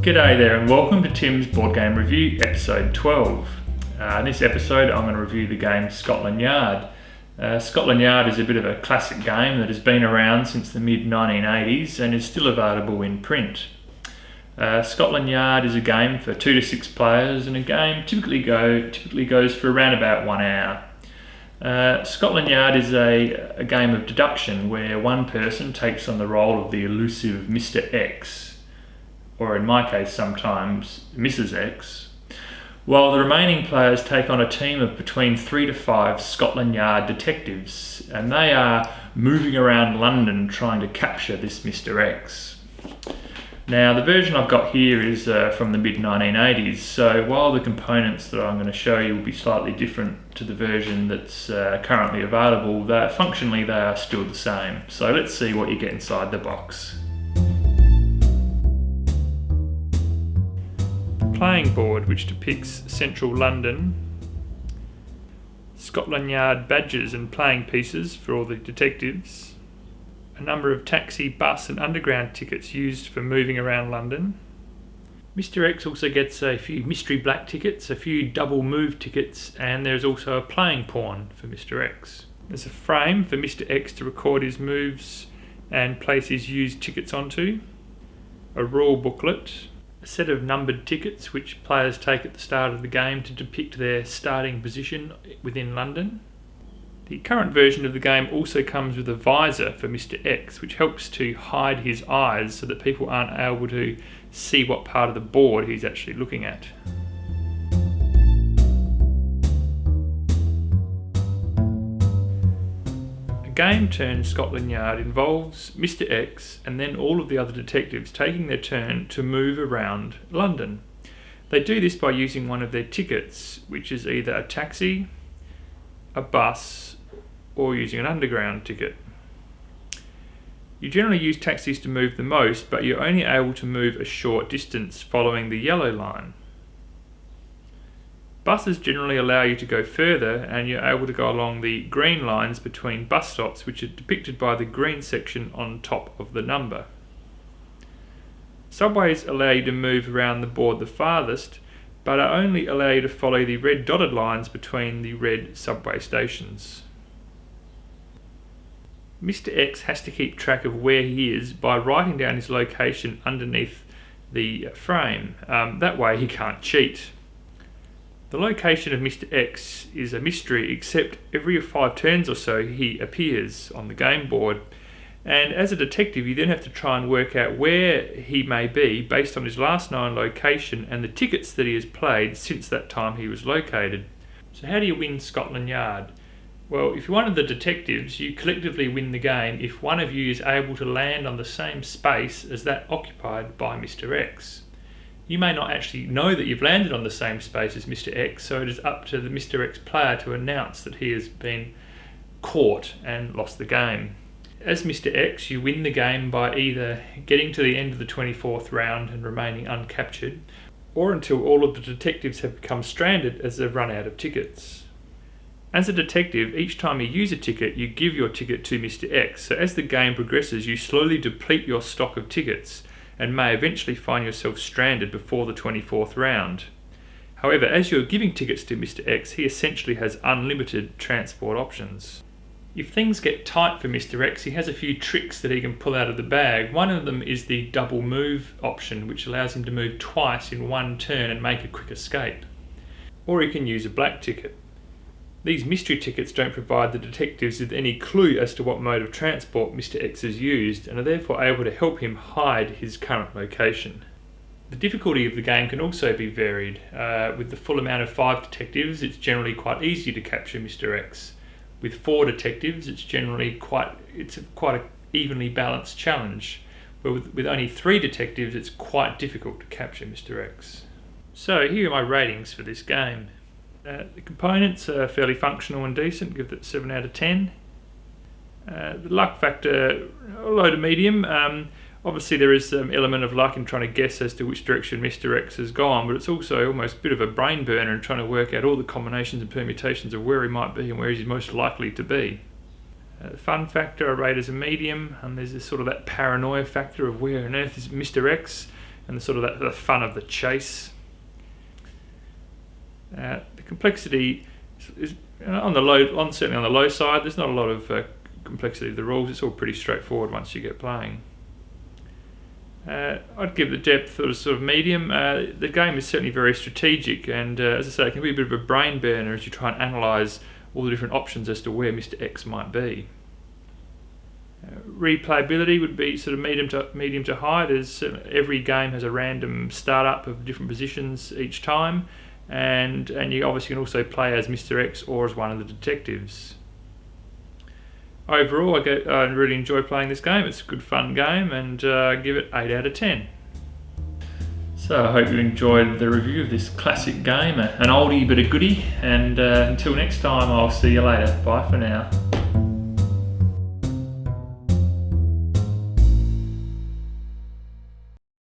G'day there and welcome to Tim's Board Game Review, episode 12. In this episode I'm going to review the game Scotland Yard. Scotland Yard is a bit of a classic game that has been around since the mid-1980s and is still available in print. Scotland Yard is a game for 2 to 6 players and a game typically goes for around about 1 hour. Scotland Yard is a game of deduction where one person takes on the role of the elusive Mr. X, or in my case sometimes Mrs. X, while the remaining players take on a team of between 3 to 5 Scotland Yard detectives, and they are moving around London trying to capture this Mr. X. Now the version I've got here is from the mid-1980s, so while the components that I'm going to show you will be slightly different to the version that's currently available, functionally they are still the same. So let's see what you get inside the box. Playing board which depicts central London, Scotland Yard badges and playing pieces for all the detectives, a number of taxi, bus and underground tickets used for moving around London. Mr. X also gets a few mystery black tickets, a few double move tickets, and there's also a playing pawn for Mr. X. There's a frame for Mr. X to record his moves and place his used tickets onto, a rule booklet, a set of numbered tickets which players take at the start of the game to depict their starting position within London. The current version of the game also comes with a visor for Mr. X, which helps to hide his eyes so that people aren't able to see what part of the board he's actually looking at. A game turn Scotland Yard involves Mr. X and then all of the other detectives taking their turn to move around London. They do this by using one of their tickets, which is either a taxi, a bus, or using an underground ticket. You generally use taxis to move the most, but you're only able to move a short distance following the yellow line. Buses generally allow you to go further, and you're able to go along the green lines between bus stops, which are depicted by the green section on top of the number. Subways allow you to move around the board the farthest, but only allow you to follow the red dotted lines between the red subway stations. Mr. X has to keep track of where he is by writing down his location underneath the frame. That way he can't cheat. The location of Mr. X is a mystery, except every 5 turns or so he appears on the game board, and as a detective you then have to try and work out where he may be based on his last known location and the tickets that he has played since that time he was located. So how do you win Scotland Yard? Well, if you're one of the detectives, you collectively win the game if one of you is able to land on the same space as that occupied by Mr. X. You may not actually know that you've landed on the same space as Mr. X, so it is up to the Mr. X player to announce that he has been caught and lost the game. As Mr. X, you win the game by either getting to the end of the 24th round and remaining uncaptured, or until all of the detectives have become stranded as they've run out of tickets. As a detective, each time you use a ticket, you give your ticket to Mr. X, so as the game progresses you slowly deplete your stock of tickets, and may eventually find yourself stranded before the 24th round. However, as you're giving tickets to Mr. X, he essentially has unlimited transport options. If things get tight for Mr. X, he has a few tricks that he can pull out of the bag. One of them is the double move option, which allows him to move twice in one turn and make a quick escape. Or he can use a black ticket. These mystery tickets don't provide the detectives with any clue as to what mode of transport Mr. X has used, and are therefore able to help him hide his current location. The difficulty of the game can also be varied. With the full amount of 5 detectives, it's generally quite easy to capture Mr. X. With 4 detectives, it's quite an evenly balanced challenge. But with only 3 detectives, it's quite difficult to capture Mr. X. So here are my ratings for this game. The components are fairly functional and decent, give it 7 out of 10. The luck factor, low to medium. Obviously there is some element of luck in trying to guess as to which direction Mr. X has gone, but it's also almost a bit of a brain burner in trying to work out all the combinations and permutations of where he might be and where he's most likely to be. The fun factor I rate as a medium, and there's this sort of that paranoia factor of where on earth is Mr. X, and the sort of the fun of the chase. The complexity is on the low, certainly on the low side. There's not a lot of complexity of the rules. It's all pretty straightforward once you get playing. I'd give the depth sort of medium. The game is certainly very strategic, and as I say, it can be a bit of a brain burner as you try and analyse all the different options as to where Mr. X might be. Replayability would be sort of medium to high. There's every game has a random startup of different positions each time, and you obviously can also play as Mr. X or as one of the detectives. Overall, I really enjoy playing this game. It's a good fun game, and give it 8 out of 10. So I hope you enjoyed the review of this classic game, an oldie but a goodie, and until next time, I'll see you later. Bye for now.